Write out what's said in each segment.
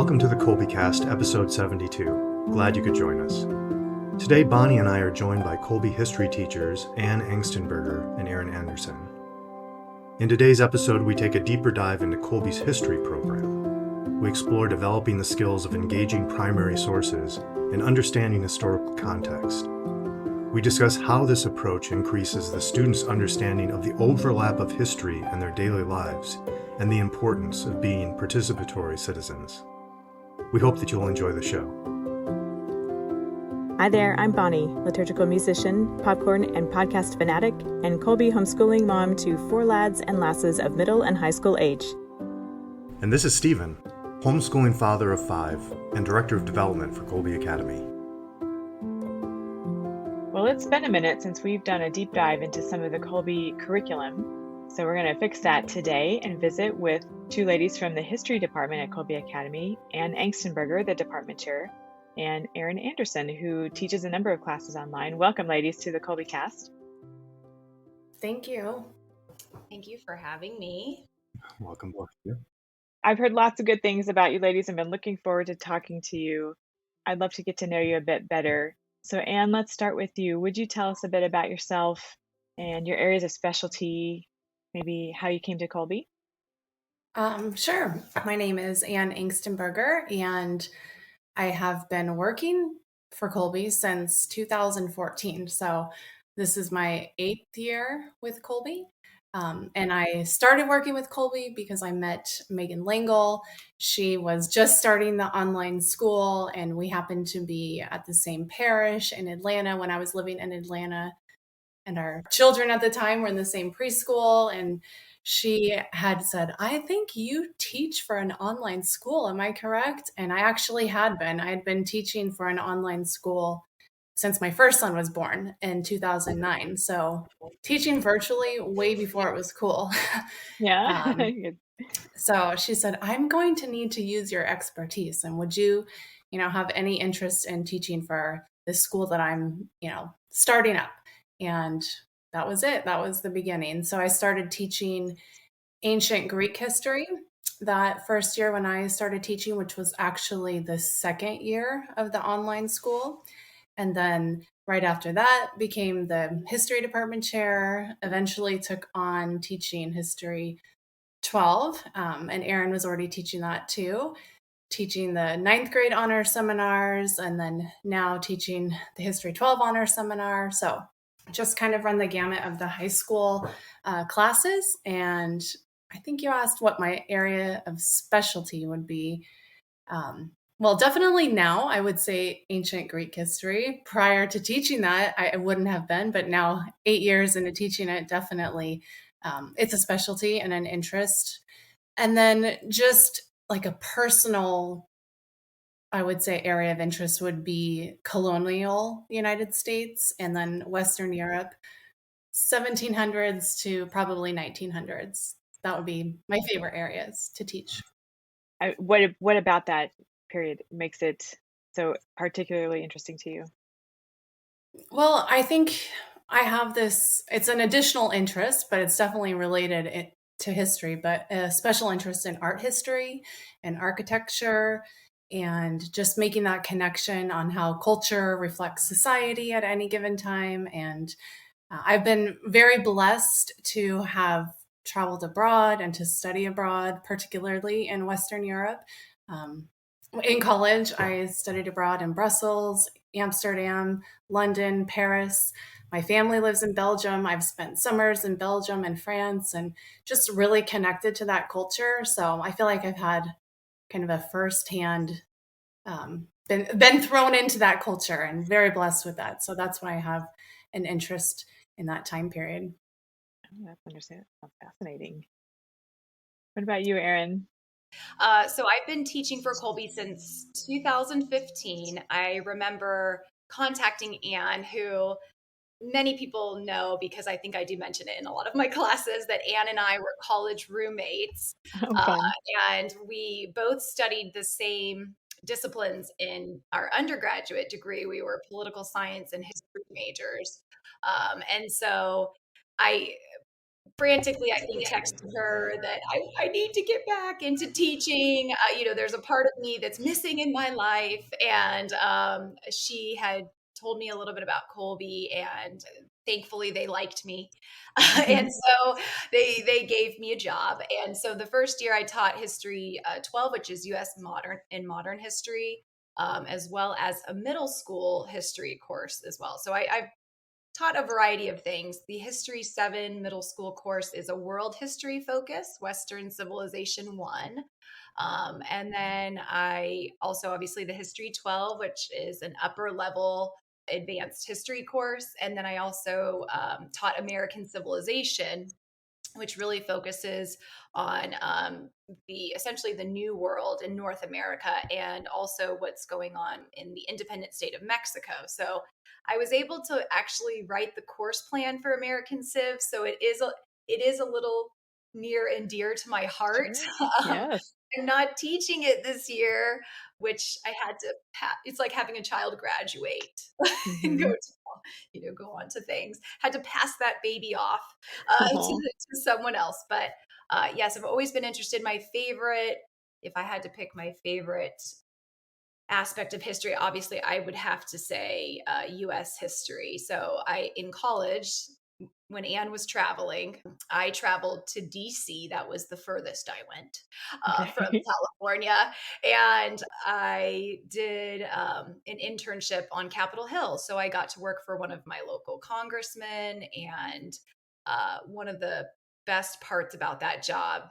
Welcome to the Kolbe episode 72. Glad you could join us. Today, Bonnie and I are joined by Kolbe history teachers Ann Angstenberger and Erin Anderson. In today's episode, we take a deeper dive into Kolbe's history program. We explore developing the skills of engaging primary sources and understanding historical context. We discuss how this approach increases the students' understanding of the overlap of history and their daily lives and the importance of being participatory citizens. We hope that you'll enjoy the show. Hi there, I'm Bonnie, liturgical musician, popcorn and podcast fanatic, and Kolbe homeschooling mom to 4 lads and lasses of middle and high school age. And this is Stephen, homeschooling father of 5 and director of development for Kolbe Academy. Well, it's been a minute since we've done a deep dive into some of the Kolbe curriculum, so we're going to fix that today and visit with 2 ladies from the history department at Kolbe Academy, Ann Angstenberger, the department chair, and Erin Anderson, who teaches a number of classes online. Welcome, ladies, to the Kolbe cast. Thank you. Thank you for having me. Welcome both of you. I've heard lots of good things about you ladies and been looking forward to talking to you. I'd love to get to know you a bit better. So Ann, let's start with you. Would you tell us a bit about yourself and your areas of specialty, maybe how you came to Kolbe? Sure. My name is Ann Angstenberger, and I have been working for Kolbe since 2014. So this is my 8th year with Kolbe. And I started working with Kolbe because I met Megan Langle. She was just starting the online school, and we happened to be at the same parish in Atlanta when I was living in Atlanta. And our children at the time were in the same preschool. And she had said, I think you teach for an online school. Am I correct? And I actually had been. I had been teaching for an online school since my first son was born in 2009. So teaching virtually way before it was cool. Yeah. So she said, I'm going to need to use your expertise. And would you, have any interest in teaching for this school that I'm, starting up? And that was it. That was the beginning. So I started teaching ancient Greek history that first year when I started teaching, which was actually the second year of the online school. And then right after that became the history department chair, eventually took on teaching history 12. And Erin was already teaching that too, teaching the 9th grade honor seminars, and then now teaching the history 12 honor seminar. So just kind of run the gamut of the high school classes. And I think you asked what my area of specialty would be. Well, definitely now I would say ancient Greek history. Prior to teaching that, I wouldn't have been, but now 8 years into teaching it, definitely it's a specialty and an interest. And then just like a personal, I would say, area of interest would be colonial United States and then Western Europe, 1700s to probably 1900s. That would be my favorite areas to teach. What about that period makes it so particularly interesting to you? Well, I think I have this, it's an additional interest, but it's definitely related to history, but a special interest in art history and architecture, and just making that connection on how culture reflects society at any given time. And I've been very blessed to have traveled abroad and to study abroad, particularly in Western Europe. In college, I studied abroad in Brussels, Amsterdam, London, Paris. My family lives in Belgium. I've spent summers in Belgium and France and just really connected to that culture. So I feel like I've had kind of a firsthand, been thrown into that culture and very blessed with that. So that's why I have an interest in that time period. Oh, that's understandable. Fascinating. What about you, Erin? So I've been teaching for Kolbe since 2015. I remember contacting Ann, who many people know because I think I do mention it in a lot of my classes, that Ann and I were college roommates. And we both studied the same disciplines in our undergraduate degree. We were political science and history majors. And so I frantically, I think, texted her that I need to get back into teaching. There's a part of me that's missing in my life. And she had told me a little bit about Kolbe, and thankfully they liked me. And so they gave me a job. And so the first year I taught history 12, which is US modern history, as well as a middle school history course as well. So I've taught a variety of things. The History 7 middle school course is a world history focus, Western Civilization 1. And then I also, obviously, the History 12, which is an upper level advanced history course. And then I also taught American Civilization, which really focuses on essentially the New World in North America, and also what's going on in the independent state of Mexico. So I was able to actually write the course plan for American Civ. So it is a little near and dear to my heart. Sure. Yes. I'm not teaching it this year, which I had to. It's like having a child graduate and go on to things. Had to pass that baby off to someone else. But yes, I've always been interested. If I had to pick my favorite aspect of history, obviously I would have to say U.S. history. So in college, when Anne was traveling, I traveled to DC. That was the furthest I went from California. And I did an internship on Capitol Hill. So I got to work for one of my local congressmen. And one of the best parts about that job,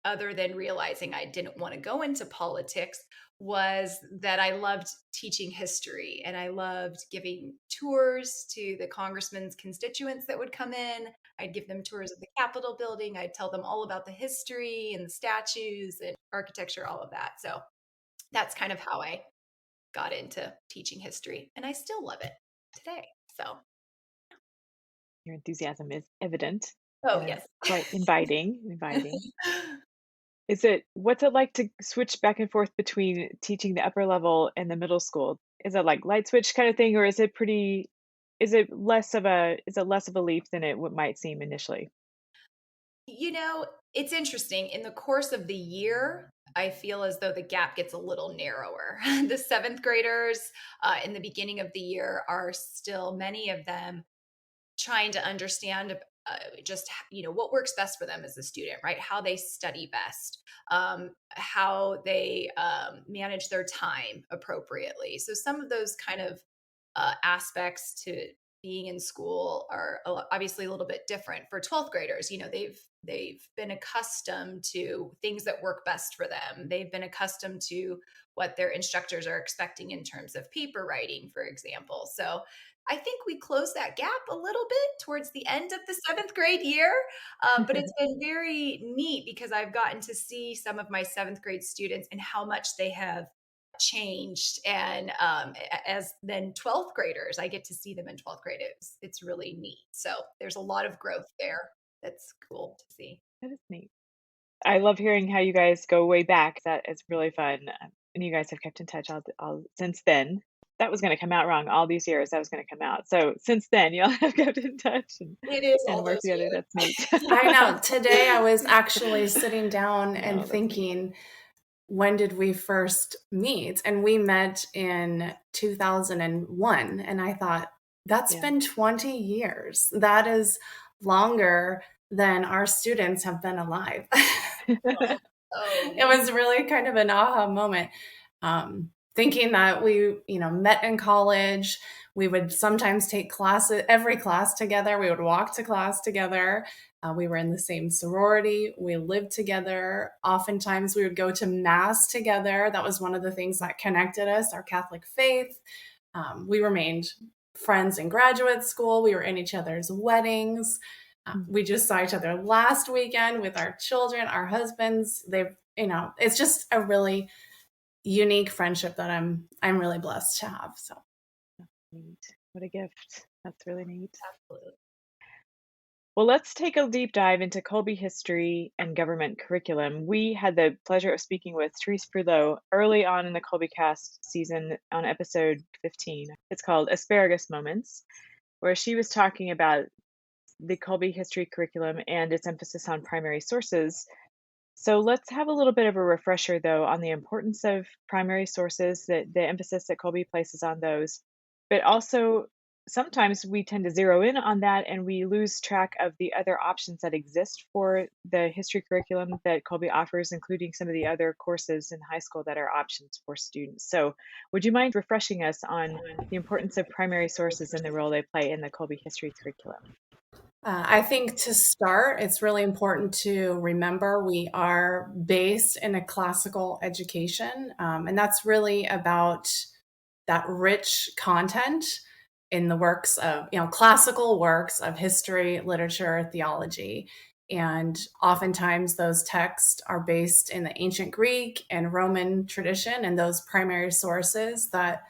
other than realizing I didn't want to go into politics, was that I loved teaching history, and I loved giving tours to the congressman's constituents that would come in. I'd give them tours of the Capitol building. I'd tell them all about the history and the statues and architecture, all of that. So that's kind of how I got into teaching history, and I still love it today. So Your enthusiasm is evident. oh yes, quite inviting. What's it like to switch back and forth between teaching the upper level and the middle school? Is it like light switch kind of thing, or is it less of a leap than it might seem initially? It's interesting. In the course of the year, I feel as though the gap gets a little narrower. The seventh graders in the beginning of the year are still, many of them, trying to understand just what works best for them as a student, right? How they study best, how they manage their time appropriately. So some of those kind of aspects to being in school are obviously a little bit different for 12th graders. They've been accustomed to things that work best for them. They've been accustomed to what their instructors are expecting in terms of paper writing, for example. So I think we closed that gap a little bit towards the end of the 7th grade year. But it's been very neat because I've gotten to see some of my 7th grade students and how much they have changed. And as then 12th graders, I get to see them in 12th grade. It's really neat. So there's a lot of growth there. That's cool to see. That is neat. I love hearing how you guys go way back. That is really fun. And you guys have kept in touch all since then. That was going to come out wrong all these years. That was going to come out. So since then, y'all have kept in touch and worked together. Years. That's neat. I know. Today I was actually sitting down and thinking, when did we first meet? And we met in 2001. And I thought, that's been 20 years. That is longer than our students have been alive. It was really kind of an aha moment. Thinking that we, met in college. We would sometimes take every class together. We would walk to class together. We were in the same sorority. We lived together. Oftentimes we would go to mass together. That was one of the things that connected us, our Catholic faith. We remained friends in graduate school. We were in each other's weddings. We just saw each other last weekend with our children, our husbands. It's just a really unique friendship that I'm really blessed to have. So neat. What a gift. That's really neat. Absolutely. Well, let's take a deep dive into Kolbe history and government curriculum. We had the pleasure of speaking with Therese Prulot early on in the Kolbe cast season on episode 15. It's called Asparagus Moments, where she was talking about the Kolbe history curriculum and its emphasis on primary sources. So let's have a little bit of a refresher, though, on the importance of primary sources, the emphasis that Kolbe places on those. But also, sometimes we tend to zero in on that and we lose track of the other options that exist for the history curriculum that Kolbe offers, including some of the other courses in high school that are options for students. So, would you mind refreshing us on the importance of primary sources and the role they play in the Kolbe history curriculum? I think to start, it's really important to remember we are based in a classical education, and that's really about that rich content in the works of, classical works of history, literature, theology. And oftentimes those texts are based in the ancient Greek and Roman tradition, and those primary sources that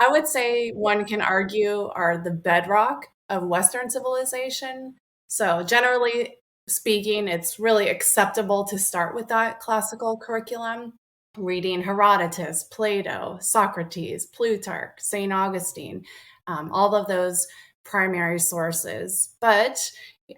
I would say one can argue are the bedrock of Western civilization. So, generally speaking, it's really acceptable to start with that classical curriculum, reading Herodotus, Plato, Socrates, Plutarch, St. Augustine, all of those primary sources. But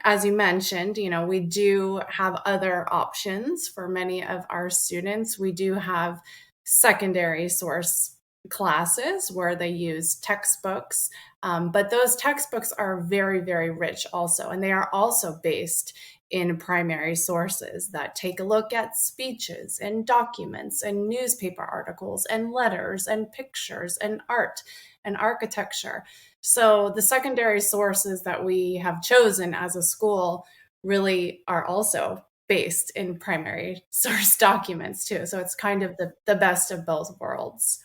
as you mentioned, we do have other options for many of our students. We do have secondary source classes where they use textbooks, but those textbooks are very, very rich also, and they are also based in primary sources that take a look at speeches and documents and newspaper articles and letters and pictures and art and architecture. So the secondary sources that we have chosen as a school really are also based in primary source documents too. So it's kind of the best of both worlds.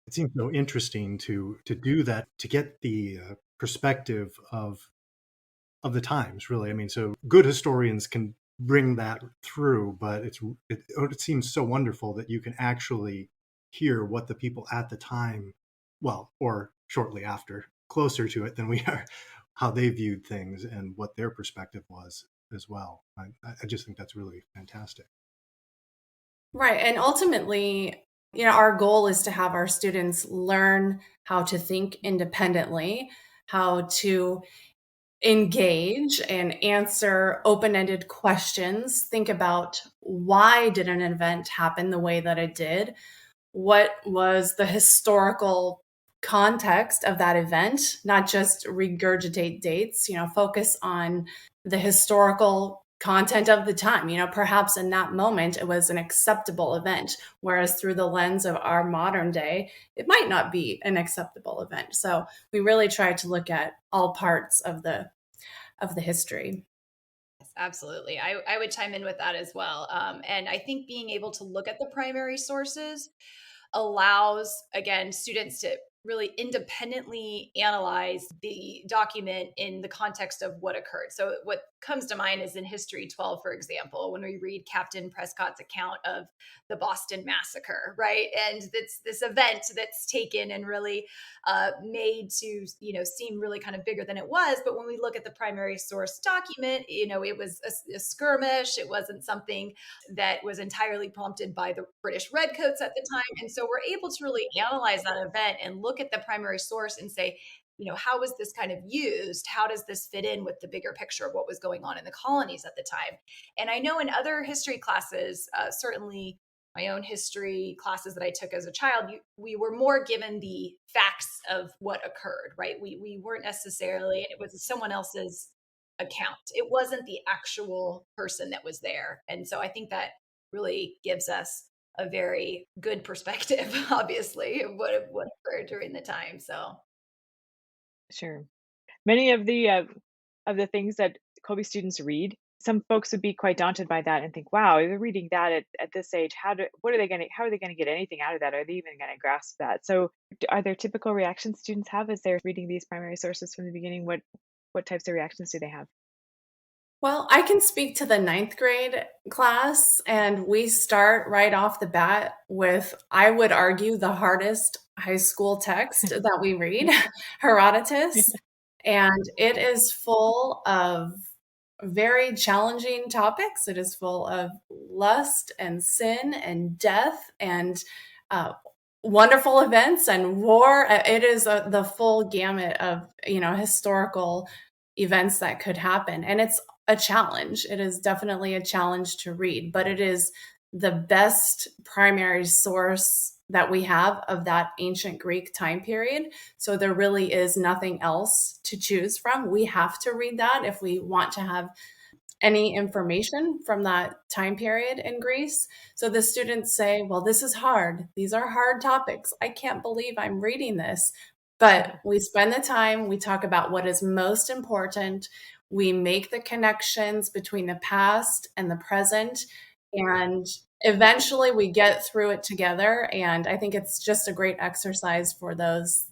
It seems so interesting to do that, to get the perspective of the times, really. I mean, so good historians can bring that through, but it seems so wonderful that you can actually hear what the people at the time, well, or shortly after, closer to it than we are, how they viewed things and what their perspective was as well. I just think that's really fantastic. Right. And ultimately, our goal is to have our students learn how to think independently, how to engage and answer open-ended questions, think about why did an event happen the way that it did? What was the historical context of that event? Not just regurgitate dates, focus on the historical content of the time. Perhaps in that moment it was an acceptable event, whereas through the lens of our modern day, it might not be an acceptable event. So we really try to look at all parts of the history. Yes, absolutely. I would chime in with that as well. And I think being able to look at the primary sources allows, again, students to really independently analyze the document in the context of what occurred. So what comes to mind is in History 12, for example, when we read Captain Prescott's account of the Boston Massacre, right? And it's this event that's taken and really made to, seem really kind of bigger than it was. But when we look at the primary source document, it was a skirmish. It wasn't something that was entirely prompted by the British Redcoats at the time. And so we're able to really analyze that event and look at the primary source and say, how was this kind of used? How does this fit in with the bigger picture of what was going on in the colonies at the time? And I know in other history classes, certainly my own history classes that I took as a child, we were more given the facts of what occurred, right? We weren't necessarily, it was someone else's account. It wasn't the actual person that was there. And so I think that really gives us a very good perspective, obviously, of what occurred during the time. So Sure. Many of the things that Kobe students read, some folks would be quite daunted by that and think, "Wow, they're reading that at this age. How are they gonna get anything out of that? Are they even gonna grasp that?" So, are there typical reactions students have as they're reading these primary sources from the beginning? What types of reactions do they have? Well, I can speak to the ninth grade class, and we start right off the bat with, I would argue, the hardest high school text that we read, Herodotus. And it is full of very challenging topics. It is full of lust and sin and death and uh, wonderful events and war. It is the full gamut of historical events that could happen. And it's a challenge. It is definitely a challenge to read, but it is the best primary source that we have of that ancient Greek time period. So there really is nothing else to choose from. We have to read that if we want to have any information from that time period in Greece. So the students say, well, this is hard. These are hard topics. I can't believe I'm reading this. But we spend the time, we talk about what is most important. We make the connections between the past and the present. And eventually we get through it together. And I think it's just a great exercise for those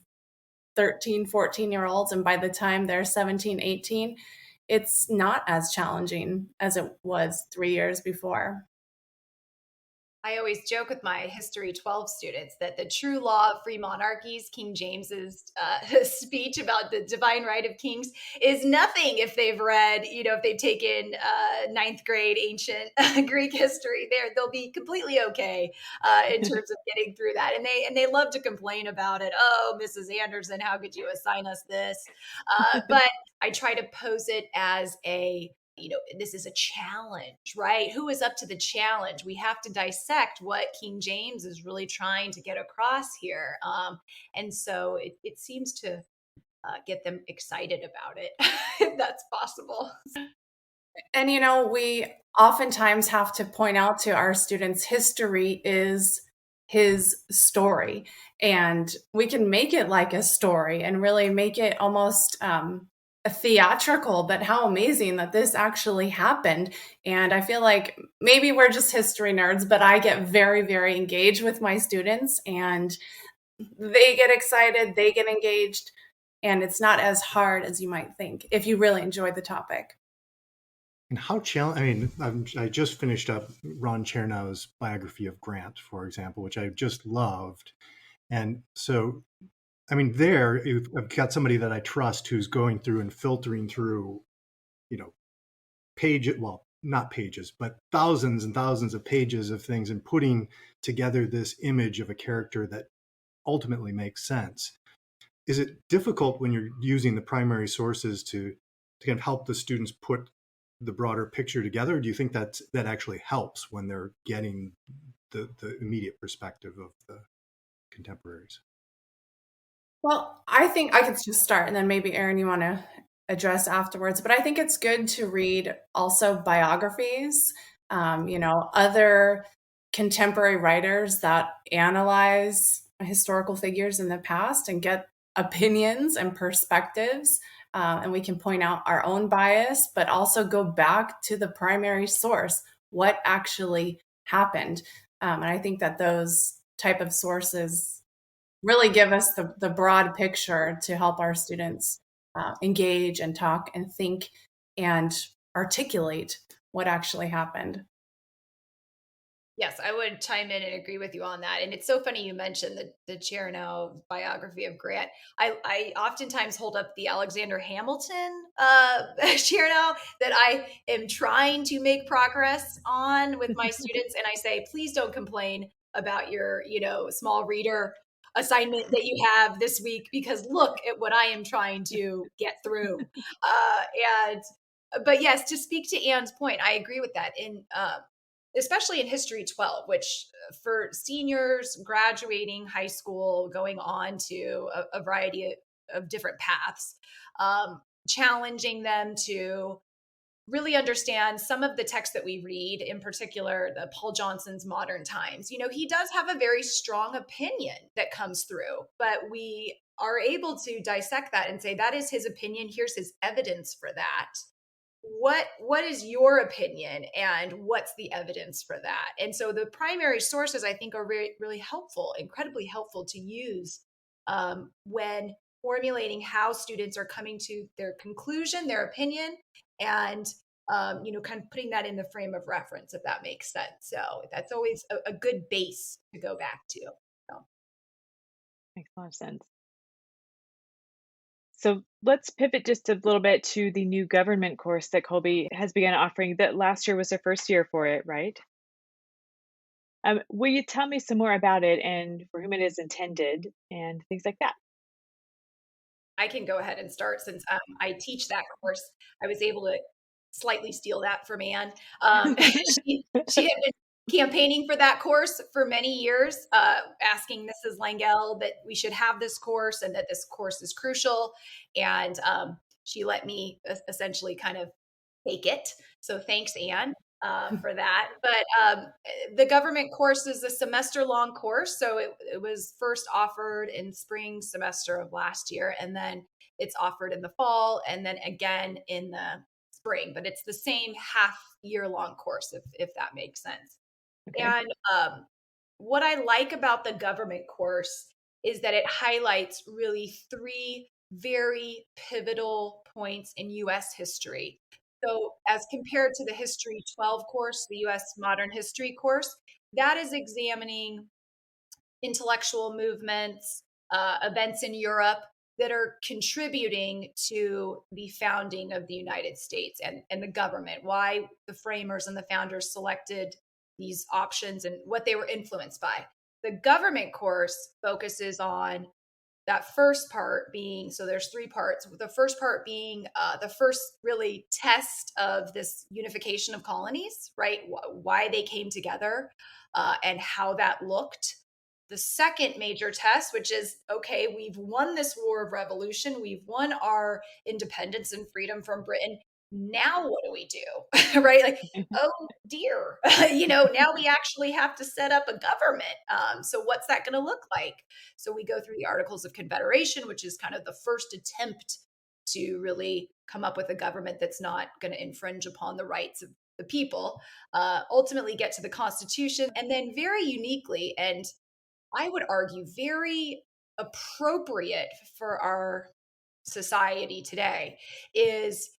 13, 14-year-olds. And by the time they're 17, 18, it's not as challenging as it was 3 years before. I always joke with my History 12 students that the true law of free monarchies, King James's speech about the divine right of kings, is nothing if they've read, if they've taken ninth grade ancient Greek history. They'll be completely okay in terms of getting through that. And they love to complain about it. Oh, Mrs. Anderson, how could you assign us this? But I try to pose it as this is a challenge, right? Who is up to the challenge? We have to dissect what King James is really trying to get across here. And so it seems to get them excited about it, if that's possible. And, we oftentimes have to point out to our students, history is his story. And we can make it like a story and really make it almost a theatrical, but how amazing that this actually happened. And I feel like maybe we're just history nerds, but I get very, very engaged with my students, and they get excited, they get engaged, and it's not as hard as you might think if you really enjoy the topic. And how I just finished up Ron Chernow's biography of Grant, for example, which I just loved. And so there I've got somebody that I trust who's going through and filtering through, not pages, but thousands and thousands of pages of things and putting together this image of a character that ultimately makes sense. Is it difficult when you're using the primary sources to kind of help the students put the broader picture together? Or do you think that actually helps when they're getting the immediate perspective of the contemporaries? Well, I think I could just start, and then maybe Erin, you want to address afterwards. But I think it's good to read also biographies, other contemporary writers that analyze historical figures in the past and get opinions and perspectives. And we can point out our own bias, but also go back to the primary source, what actually happened. And I think that those type of sources really give us the broad picture to help our students engage and talk and think and articulate what actually happened. Yes, I would chime in and agree with you on that. And it's so funny you mentioned the Chernow biography of Grant. I oftentimes hold up the Alexander Hamilton Chernow that I am trying to make progress on with my students. And I say, please don't complain about your, small reader assignment that you have this week, because look at what I am trying to get through. But yes, to speak to Anne's point, I agree with that. Especially in History 12, which for seniors graduating high school, going on to a variety of different paths, challenging them to really understand some of the text that we read, in particular, the Paul Johnson's Modern Times. He does have a very strong opinion that comes through, but we are able to dissect that and say, that is his opinion. Here's his evidence for that. What is your opinion, and what's the evidence for that? And so the primary sources, I think, are really, really helpful, incredibly helpful to use when formulating how students are coming to their conclusion, their opinion, and kind of putting that in the frame of reference, if that makes sense. So that's always a good base to go back to. So. Makes a lot of sense. So let's pivot just a little bit to the new government course that Kolbe has begun offering. That last year was the first year for it, right? Will you tell me some more about it and for whom it is intended and things like that? I can go ahead and start since I teach that course. I was able to slightly steal that from Anne. She had been campaigning for that course for many years, asking Mrs. Langell that we should have this course and that this course is crucial. And she let me essentially kind of take it. So thanks, Anne. For that. But the government course is a semester-long course. So it was first offered in spring semester of last year, and then it's offered in the fall, and then again in the spring. But it's the same half-year-long course, if that makes sense. Okay. And what I like about the government course is that it highlights really three very pivotal points in U.S. history. So as compared to the History 12 course, the U.S. Modern History course, that is examining intellectual movements, events in Europe that are contributing to the founding of the United States and the government, why the framers and the founders selected these options and what they were influenced by. The government course focuses on that first part being, so there's three parts. The first part being the first really test of this unification of colonies, right? Why they came together and how that looked. The second major test, which is, okay, we've won this war of revolution. We've won our independence and freedom from Britain. Now what do we do? Right? Like, oh dear, now we actually have to set up a government. So what's that going to look like? So we go through the Articles of Confederation, which is kind of the first attempt to really come up with a government that's not going to infringe upon the rights of the people, ultimately get to the Constitution, and then very uniquely, and I would argue very appropriate for our society today, is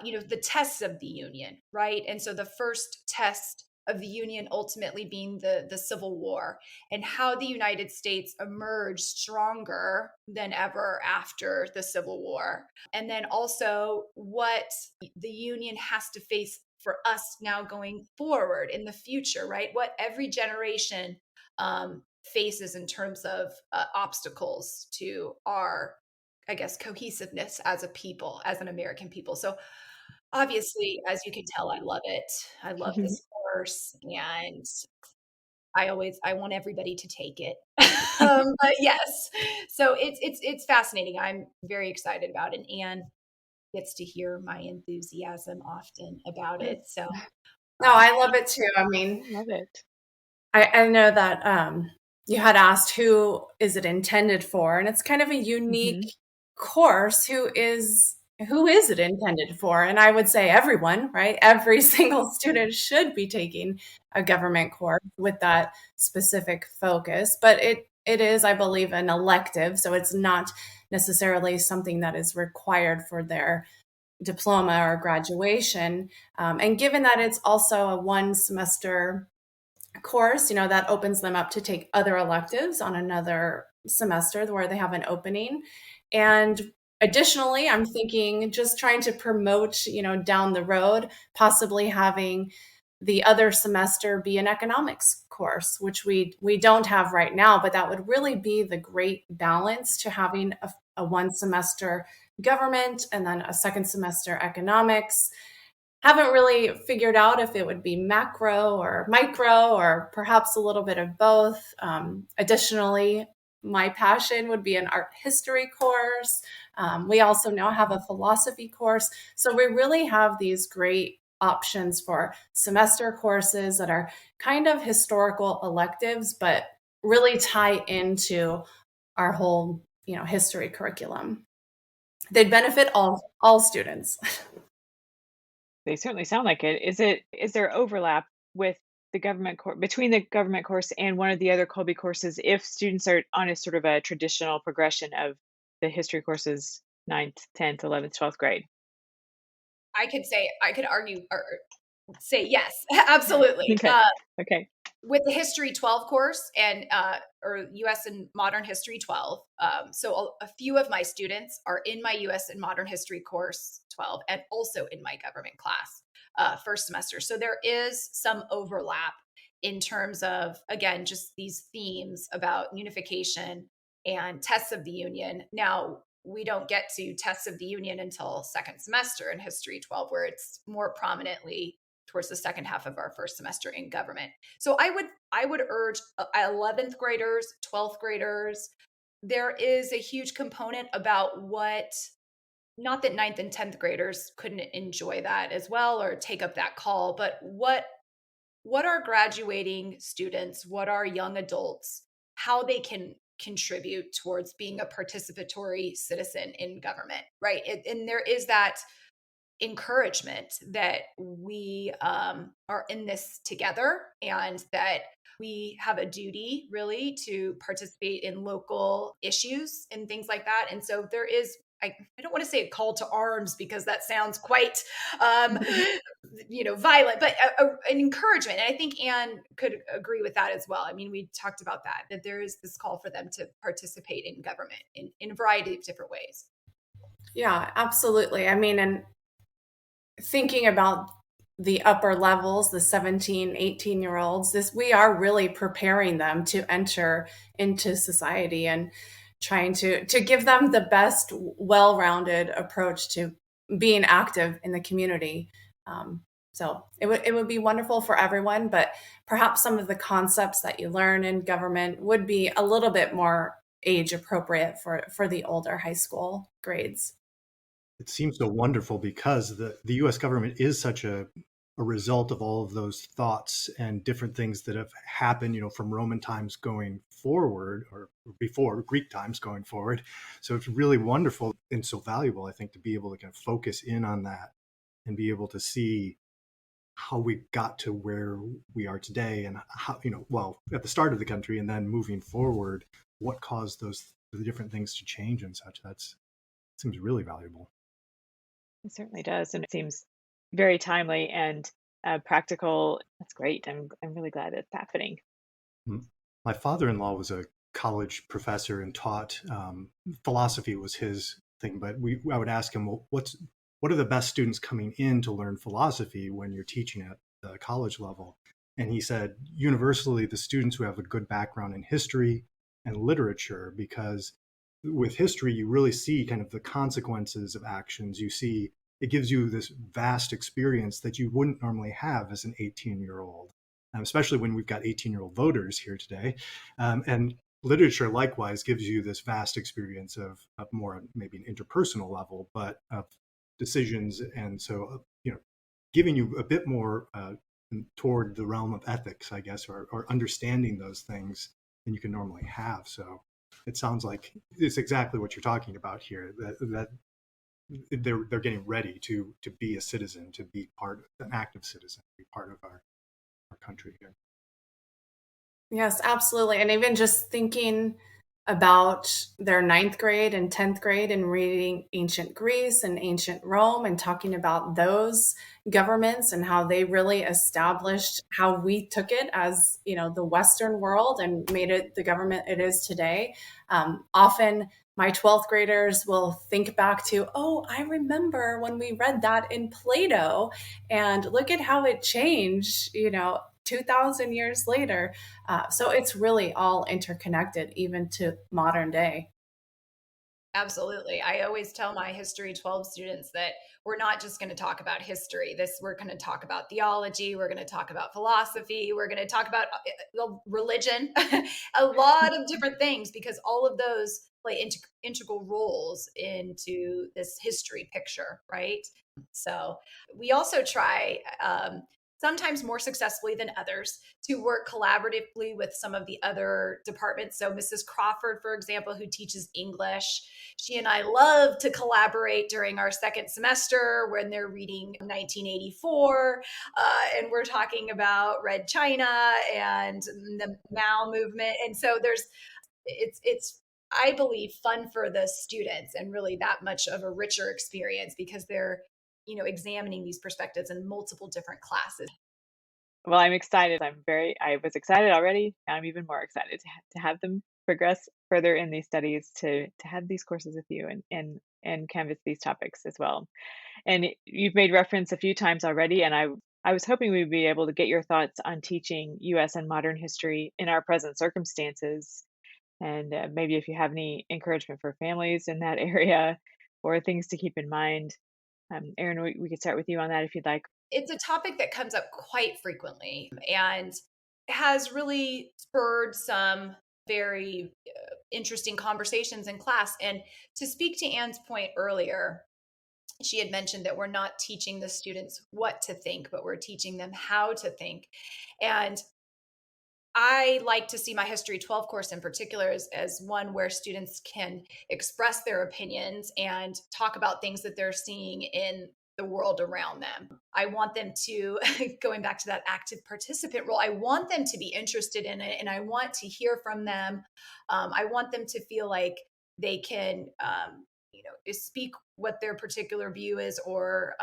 the tests of the Union, right? And so the first test of the Union ultimately being the Civil War, and how the United States emerged stronger than ever after the Civil War. And then also what the Union has to face for us now going forward in the future, right? What every generation faces in terms of obstacles to our, I guess, cohesiveness as a people, as an American people. So obviously, as you can tell, I love it. I love this course, and I want everybody to take it. But yes, so it's fascinating. I'm very excited about it. And Anne gets to hear my enthusiasm often about it. So No, I love it too. I mean, Love it. I know that you had asked who is it intended for, and it's kind of a unique course. Who is it intended for? And I would say everyone, right? Every single student should be taking a government course with that specific focus. But it is, I believe, an elective, so it's not necessarily something that is required for their diploma or graduation. And given that it's also a one semester course, that opens them up to take other electives on another semester where they have an opening. And additionally, I'm thinking just trying to promote, down the road, possibly having the other semester be an economics course, which we don't have right now, but that would really be the great balance to having a one semester government and then a second semester economics. Haven't really figured out if it would be macro or micro or perhaps a little bit of both. Additionally, my passion would be an art history course. We also now have a philosophy course. So we really have these great options for semester courses that are kind of historical electives, but really tie into our whole, history curriculum. They'd benefit all students. They certainly sound like it. Is there overlap with the government between the government course and one of the other Kolbe courses if students are on a sort of a traditional progression of the history courses 9th, 10th, 11th, 12th grade? I could argue or say yes, absolutely. Okay. With the History 12 course and or U.S. and Modern History 12, so a few of my students are in my U.S. and Modern History course 12 and also in my government class first semester. So there is some overlap in terms of, again, just these themes about unification and tests of the Union. Now, we don't get to tests of the Union until second semester in History 12, where it's more prominently towards the second half of our first semester in government. So I would urge 11th graders, 12th graders, there is a huge component about what, not that 9th and 10th graders couldn't enjoy that as well or take up that call, but what are graduating students, what are young adults, how they can contribute towards being a participatory citizen in government, right? And there is that encouragement that we are in this together and that we have a duty really to participate in local issues and things like that. And so there is, I don't want to say a call to arms because that sounds quite, violent, but an encouragement. And I think Anne could agree with that as well. I mean, we talked about that there is this call for them to participate in government in a variety of different ways. Yeah, absolutely. I mean, and thinking about the upper levels, the 17, 18-year-olds, we are really preparing them to enter into society and trying to give them the best well-rounded approach to being active in the community. So it would be wonderful for everyone, but perhaps some of the concepts that you learn in government would be a little bit more age appropriate for the older high school grades. It seems so wonderful because the US government is such a result of all of those thoughts and different things that have happened, from Roman times going forward or before Greek times going forward. So it's really wonderful and so valuable, I think, to be able to kind of focus in on that and be able to see how we got to where we are today and how, at the start of the country and then moving forward, what caused the different things to change and such. Seems really valuable. It certainly does. And it seems very timely and practical. That's great. I'm really glad it's happening. My father-in-law was a college professor and taught philosophy was his thing. But I would ask him, well, what are the best students coming in to learn philosophy when you're teaching at the college level? And he said, universally, the students who have a good background in history and literature, because with history, you really see kind of the consequences of actions. You see, it gives you this vast experience that you wouldn't normally have as an 18-year-old, especially when we've got 18-year-old voters here today. And literature likewise gives you this vast experience of more maybe an interpersonal level, but of decisions. And so, giving you a bit more toward the realm of ethics, I guess, or understanding those things than you can normally have. So it sounds like it's exactly what you're talking about here, that they're getting ready to be a citizen, to be an active citizen, to be part of our country here. Yes, absolutely. And even just thinking about their 9th grade and 10th grade and reading ancient Greece and ancient Rome and talking about those governments and how they really established how we took it as, the Western world and made it the government it is today. Often my 12th graders will think back to, oh, I remember when we read that in Plato and look at how it changed, 2,000 years later. So it's really all interconnected, even to modern day. Absolutely. I always tell my History 12 students that we're not just going to talk about history. We're going to talk about theology. We're going to talk about philosophy. We're going to talk about religion, a lot of different things, because all of those play integral roles into this history picture, right? So we also try, sometimes more successfully than others, to work collaboratively with some of the other departments. So Mrs. Crawford, for example, who teaches English, she and I love to collaborate during our second semester when they're reading 1984, and we're talking about Red China and the Mao movement. And so it's I believe, fun for the students and really that much of a richer experience because they're examining these perspectives in multiple different classes. Well, I'm excited. I was excited already. I'm even more excited to have them progress further in these studies, to have these courses with you and canvas these topics as well. And you've made reference a few times already, and I was hoping we'd be able to get your thoughts on teaching U.S. and modern history in our present circumstances. And maybe if you have any encouragement for families in that area or things to keep in mind. Erin, we could start with you on that if you'd like. It's a topic that comes up quite frequently and has really spurred some very interesting conversations in class. And to speak to Anne's point earlier, she had mentioned that we're not teaching the students what to think, but we're teaching them how to think. And I like to see my History 12 course in particular as one where students can express their opinions and talk about things that they're seeing in the world around them. I want them to, going back to that active participant role, I want them to be interested in it and I want to hear from them. I want them to feel like they can, speak what their particular view is or,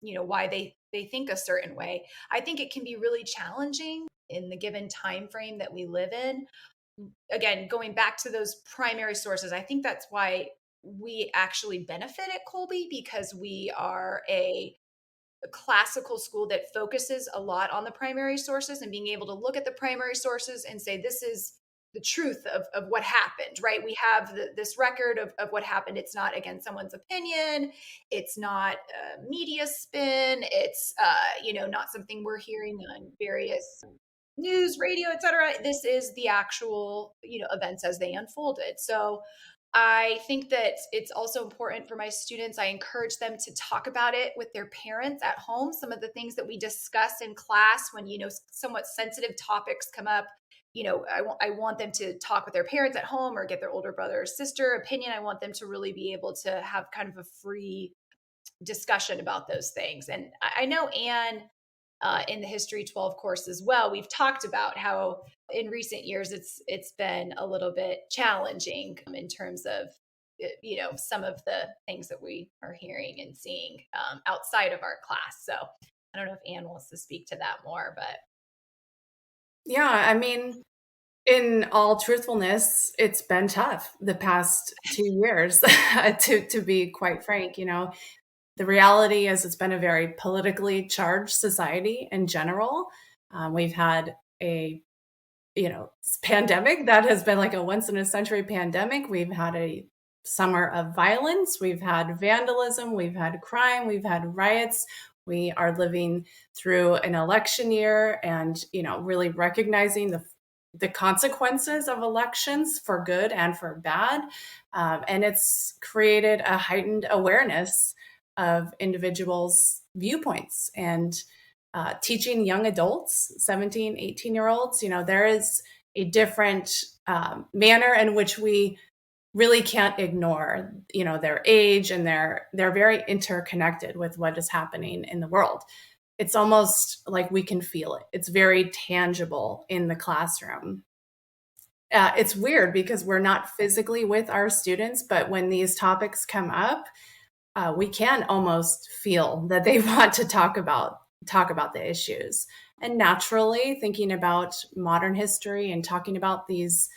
why they think a certain way. I think it can be really challenging in the given time frame that we live in. Again, going back to those primary sources, I think that's why we actually benefit at Kolbe, because we are a classical school that focuses a lot on the primary sources and being able to look at the primary sources and say, this is the truth of what happened, right? We have this record of what happened. It's not, again, someone's opinion. It's not media spin. It's, not something we're hearing on various news, radio, etc. This is the actual, events as they unfolded. So I think that it's also important for my students. I encourage them to talk about it with their parents at home. Some of the things that we discuss in class when, somewhat sensitive topics come up, I want them to talk with their parents at home or get their older brother or sister opinion. I want them to really be able to have kind of a free discussion about those things. And I know Anne, in the History 12 course as well, we've talked about how in recent years it's been a little bit challenging in terms of some of the things that we are hearing and seeing outside of our class. So I don't know if Anne wants to speak to that more, but yeah, I mean, in all truthfulness, it's been tough the past 2 years, to be quite frank. The reality is it's been a very politically charged society in general. We've had a, pandemic that has been like a once in a century pandemic. We've had a summer of violence. We've had vandalism. We've had crime. We've had riots. We are living through an election year and, really recognizing the consequences of elections for good and for bad. And it's created a heightened awareness of individuals' viewpoints and teaching young adults, 17, 18-year-olds, there is a different manner in which we really can't ignore, their age, and they're very interconnected with what is happening in the world. It's almost like we can feel it. It's very tangible in the classroom. It's weird because we're not physically with our students, but when these topics come up, we can almost feel that they want to talk about the issues. And naturally, thinking about modern history and talking about these,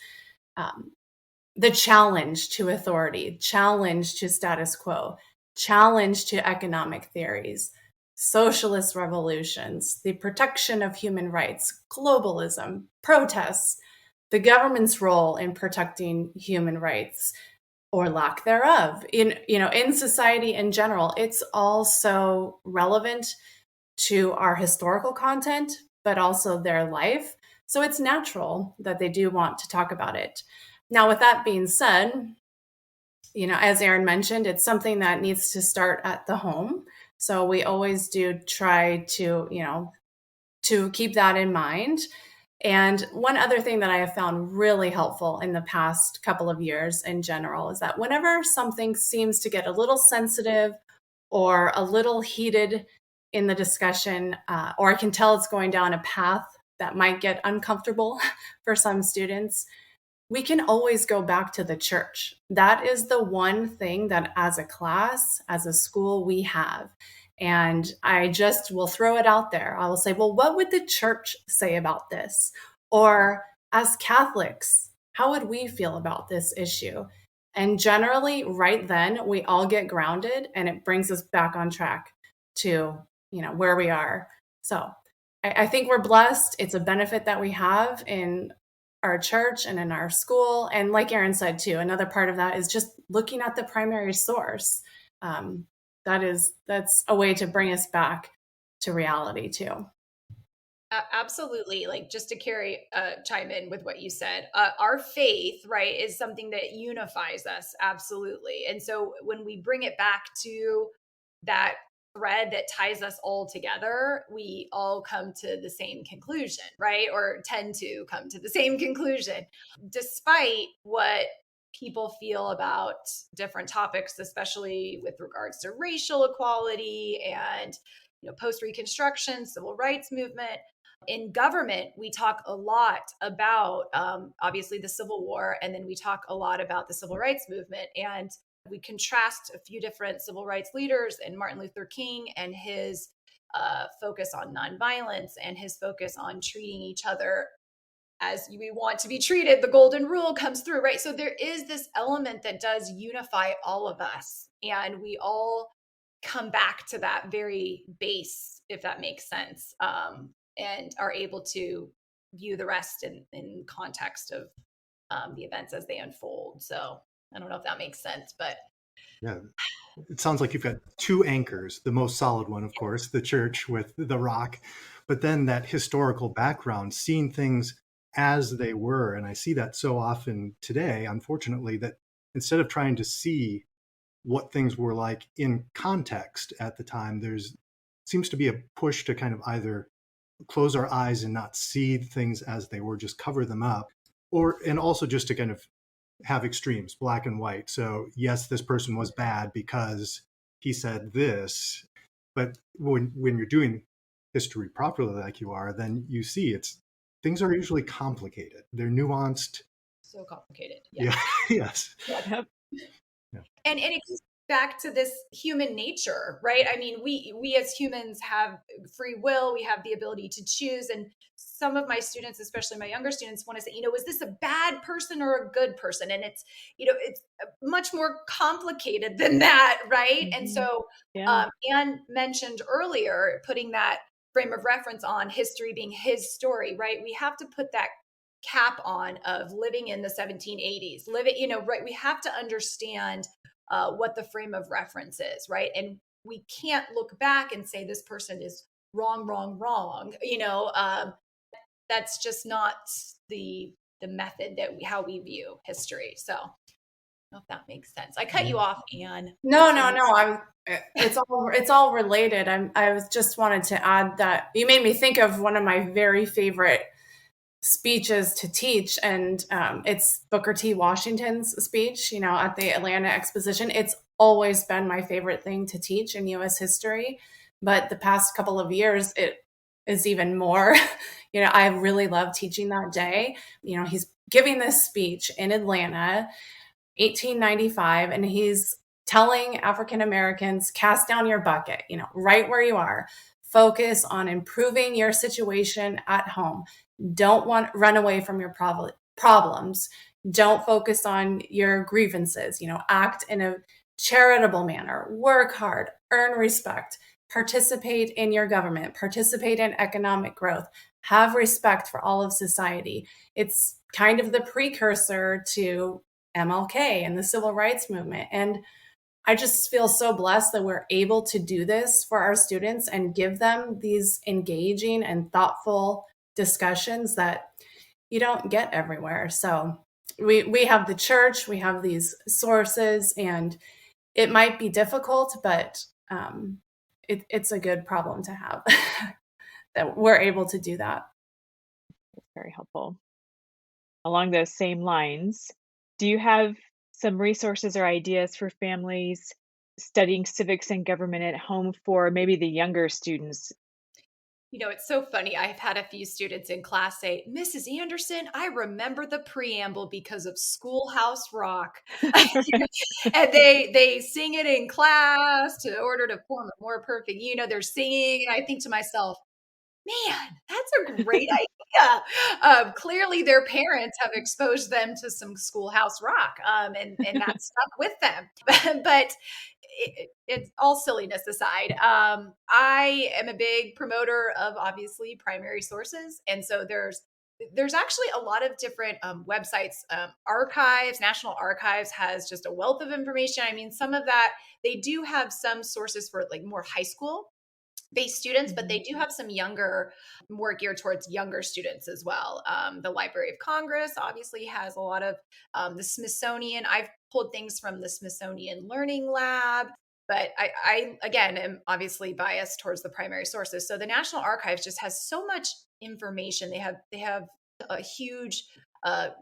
the challenge to authority, challenge to status quo, challenge to economic theories, socialist revolutions, the protection of human rights, globalism, protests, the government's role in protecting human rights or lack thereof in society in general. It's also relevant to our historical content, but also their life. So it's natural that they do want to talk about it. Now, with that being said, as Erin mentioned, it's something that needs to start at the home. So we always do try to keep that in mind. And one other thing that I have found really helpful in the past couple of years in general is that whenever something seems to get a little sensitive or a little heated in the discussion, or I can tell it's going down a path that might get uncomfortable for some students, we can always go back to the church. That is the one thing that as a class, as a school, we have. And I just will throw it out there. I will say, well, what would the church say about this? Or as Catholics, how would we feel about this issue? And generally, right then, we all get grounded and it brings us back on track to, where we are. So I think we're blessed. It's a benefit that we have in our church and in our school. And like Erin said too, another part of that is just looking at the primary source. That's a way to bring us back to reality too. Absolutely. Like, just to chime in with what you said, our faith, right, is something that unifies us. Absolutely. And so when we bring it back to that thread that ties us all together, we all come to the same conclusion, right? Or tend to come to the same conclusion, despite what people feel about different topics, especially with regards to racial equality and post-Reconstruction, civil rights movement. In government, we talk a lot about obviously the Civil War, and then we talk a lot about the civil rights movement. And we contrast a few different civil rights leaders and Martin Luther King and his focus on nonviolence and his focus on treating each other as we want to be treated. The golden rule comes through, right? So there is this element that does unify all of us, and we all come back to that very base, if that makes sense, and are able to view the rest in context of the events as they unfold. So I don't know if that makes sense, but Yeah, it sounds like you've got two anchors, the most solid one, of course, the church with the rock, but then that historical background, seeing things as they were. And I see that so often today, unfortunately, that instead of trying to see what things were like in context at the time, there's seems to be a push to kind of either close our eyes and not see things as they were, just cover them up, and also just to kind of have extremes, black and white. So yes, this person was bad because he said this, but when you're doing history properly like you are, then you see things are usually complicated. They're nuanced. So complicated. Yeah. Yes. Yep. Yeah. And it goes back to this human nature, right? I mean, we as humans have free will. We have the ability to choose. And some of my students, especially my younger students, want to say, is this a bad person or a good person? And it's much more complicated than that, right? Mm-hmm. And so Yeah. Anne mentioned earlier, putting that frame of reference on history being his story, right? We have to put that cap on of living in the 1780s, right? We have to understand what the frame of reference is, right? And we can't look back and say this person is wrong. That's just not the method that how we view history. So I don't know if that makes sense. I cut you off, Anne. No. It's all related. I was just wanted to add that you made me think of one of my very favorite speeches to teach, and it's Booker T. Washington's speech, at the Atlanta Exposition. It's always been my favorite thing to teach in U.S. history, but the past couple of years, it is even more. I really love teaching that day. He's giving this speech in Atlanta, 1895, and he's telling African Americans, cast down your bucket, right where you are. Focus on improving your situation at home. Don't run away from your problems. Don't focus on your grievances. Act in a charitable manner. Work hard. Earn respect. Participate in your government. Participate in economic growth. Have respect for all of society. It's kind of the precursor to MLK and the civil rights movement. And I just feel so blessed that we're able to do this for our students and give them these engaging and thoughtful discussions that you don't get everywhere. So we have the church, we have these sources, and it might be difficult, but it's a good problem to have that we're able to do that. That's very helpful. Along those same lines, do you have some resources or ideas for families studying civics and government at home for maybe the younger students? It's so funny. I've had a few students in class say, Mrs. Anderson, I remember the preamble because of Schoolhouse Rock. And they sing it in class to order to form a more perfect, they're singing. And I think to myself, man, that's a great idea. Clearly, their parents have exposed them to some Schoolhouse Rock, and that stuck with them. But it's all silliness aside. I am a big promoter of obviously primary sources, and so there's there's actually a lot of different websites. Archives, National Archives has just a wealth of information. I mean, some of that, they do have some sources for like more high school based students, but they do have some younger, more geared towards younger students as well. The Library of Congress obviously has a lot of the Smithsonian. I've pulled things from the Smithsonian Learning Lab, but I again am obviously biased towards the primary sources. So the National Archives just has so much information. They have a huge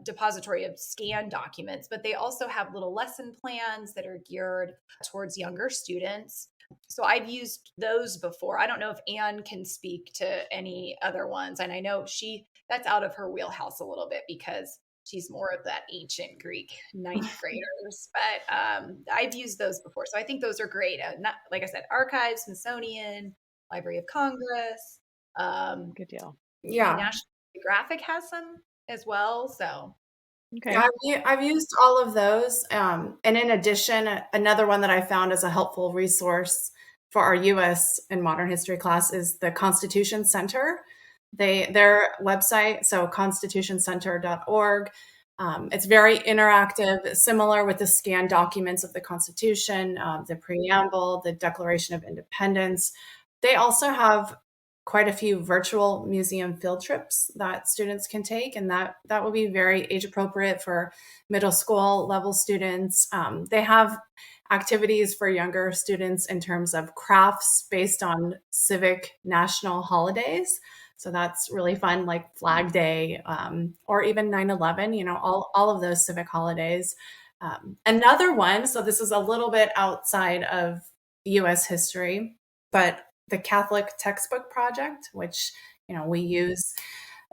depository of scanned documents, but they also have little lesson plans that are geared towards younger students. So I've used those before. I don't know if Anne can speak to any other ones. And I know that's out of her wheelhouse a little bit because she's more of that ancient Greek ninth graders. But I've used those before. So I think those are great. Not, like I said, Archives, Smithsonian, Library of Congress. Good deal. Yeah. National Geographic has some as well. So Okay. Yeah, I've used all of those. And in addition, another one that I found as a helpful resource for our US and modern history class is the Constitution Center. Their website, so constitutioncenter.org. It's very interactive, similar with the scanned documents of the Constitution, the preamble, the Declaration of Independence. They also have quite a few virtual museum field trips that students can take, and that will be very age appropriate for middle school level students. They have activities for younger students in terms of crafts based on civic national holidays. So that's really fun, like Flag Day, or even 9/11, all of those civic holidays. Another one, so this is a little bit outside of US history, but the Catholic Textbook Project, which, we use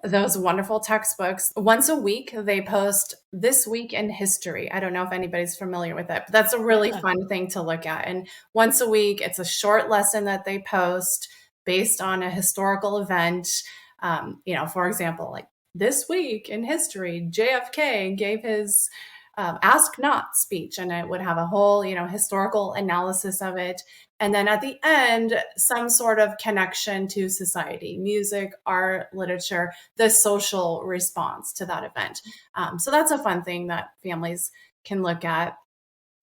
those wonderful textbooks. Once a week, they post This Week in History. I don't know if anybody's familiar with it, but that's a really fun thing to look at. And once a week, it's a short lesson that they post based on a historical event. For example, like this week in history, JFK gave his Ask Not speech, and it would have a whole, historical analysis of it. And then at the end, some sort of connection to society, music, art, literature, the social response to that event. So that's a fun thing that families can look at.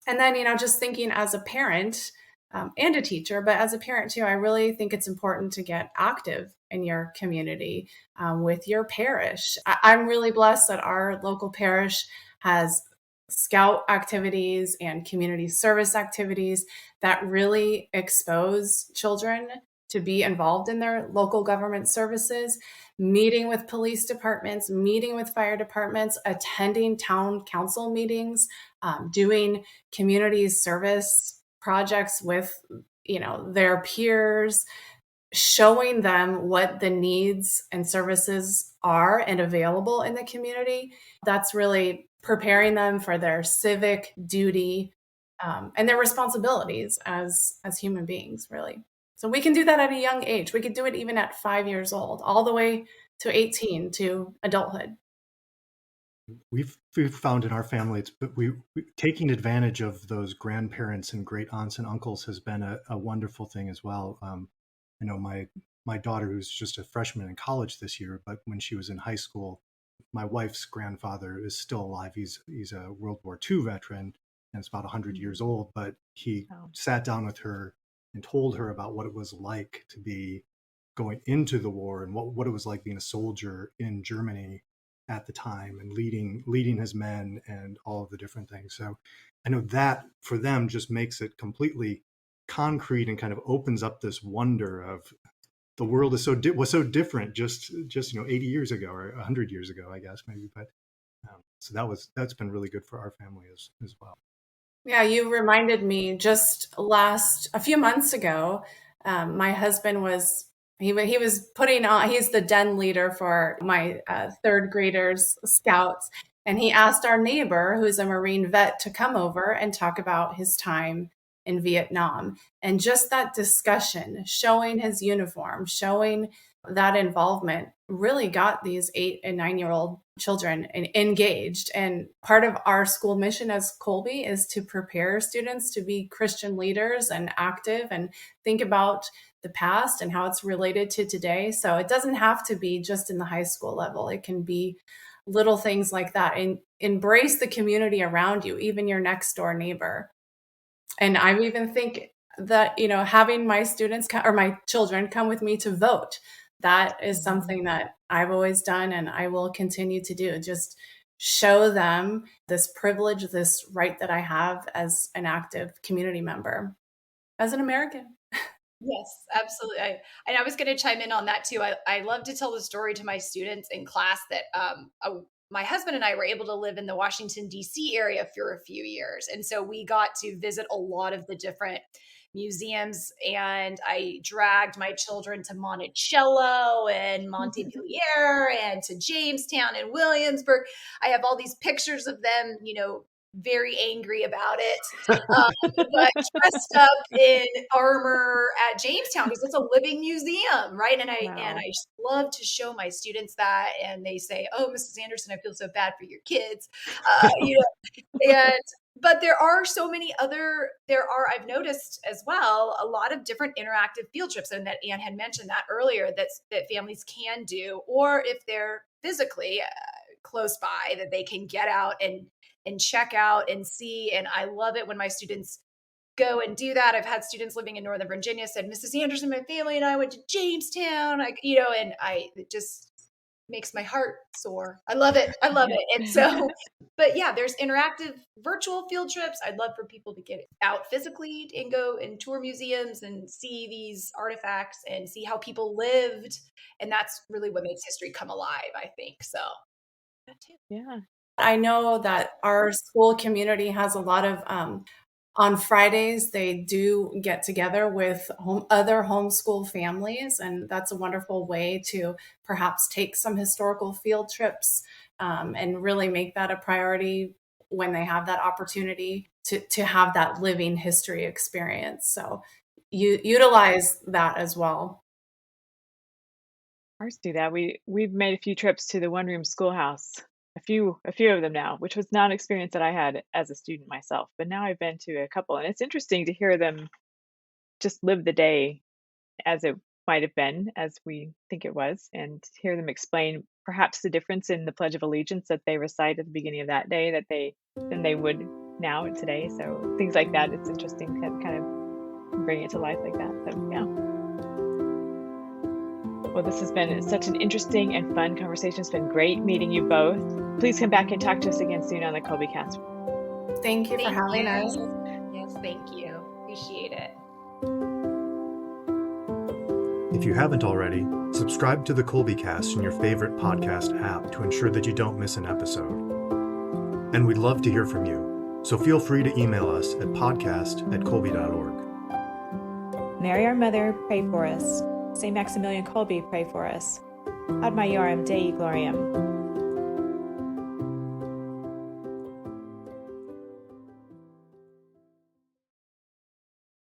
And then, just thinking as a parent and a teacher, but as a parent too, I really think it's important to get active in your community with your parish. I'm really blessed that our local parish has scout activities and community service activities that really expose children to be involved in their local government services, meeting with police departments, meeting with fire departments, attending town council meetings, doing community service projects with, their peers, showing them what the needs and services are and available in the community. That's really preparing them for their civic duty and their responsibilities as human beings, really. So we can do that at a young age. We could do it even at 5 years old, all the way to 18, to adulthood. We've found in our family, we taking advantage of those grandparents and great aunts and uncles has been a wonderful thing as well. I know my daughter, who's just a freshman in college this year, but when she was in high school, my wife's grandfather is still alive. He's a World War II veteran, and it's about 100 years old. But he sat down with her and told her about what it was like to be going into the war and what it was like being a soldier in Germany at the time and leading his men and all of the different things. So I know that for them just makes it completely concrete and kind of opens up this wonder of the world was so different just 80 years ago or 100 years ago, I guess maybe. But so that's been really good for our family as well. Yeah, you reminded me just a few months ago, my husband was putting on, he's the den leader for my third graders scouts. And he asked our neighbor, who's a Marine vet, to come over and talk about his time in Vietnam. And just that discussion, showing his uniform, showing that involvement, really got these 8 and 9-year-old children engaged. And part of our school mission as Kolbe is to prepare students to be Christian leaders and active and think about the past and how it's related to today. So it doesn't have to be just in the high school level. It can be little things like that, and embrace the community around you, even your next door neighbor. And I even think that, having my students or my children come with me to vote, that is something that I've always done and I will continue to do. Just show them this privilege, this right that I have as an active community member, as an American. Yes, absolutely. And I was going to chime in on that too. I love to tell the story to my students in class that my husband and I were able to live in the Washington, D.C. area for a few years. And so we got to visit a lot of the different museums, and I dragged my children to Monticello and Montpelier and to Jamestown and Williamsburg. I have all these pictures of them, very angry about it, but dressed up in armor at Jamestown because it's a living museum, right? And I just love to show my students that, and they say, "Oh, Mrs. Anderson, I feel so bad for your kids," But there are so many I've noticed as well, a lot of different interactive field trips, and that Anne had mentioned that earlier, that families can do, or if they're physically close by, that they can get out and check out and see. And I love it when my students go and do that. I've had students living in Northern Virginia said, "Mrs. Anderson, my family and I went to Jamestown," it just makes my heart soar. I love it. I love it. And so, but yeah, there's interactive virtual field trips. I'd love for people to get out physically and go and tour museums and see these artifacts and see how people lived. And that's really what makes history come alive, I think. So that too. Yeah. I know that our school community has a lot of, on Fridays, they do get together with other homeschool families, and that's a wonderful way to perhaps take some historical field trips and really make that a priority when they have that opportunity to have that living history experience. So you utilize that as well. Ours do that. We've made a few trips to the one-room schoolhouse, a few of them now, which was not an experience that I had as a student myself, but now I've been to a couple, and it's interesting to hear them just live the day as it might have been, as we think it was, and hear them explain perhaps the difference in the Pledge of Allegiance that they recite at the beginning of that day than they would now today. So things like that, it's interesting to kind of bring it to life like that. So yeah. Well, this has been such an interesting and fun conversation. It's been great meeting you both. Please come back and talk to us again soon on the Kolbe Cast. Thank you for having us. Yes, thank you. Appreciate it. If you haven't already, subscribe to the Kolbe Cast in your favorite podcast app to ensure that you don't miss an episode. And we'd love to hear from you, so feel free to email us at podcast@kolbe.org. Mary, our Mother, pray for us. St. Maximilian Kolbe, pray for us. Ad Maiorum Dei Gloriam.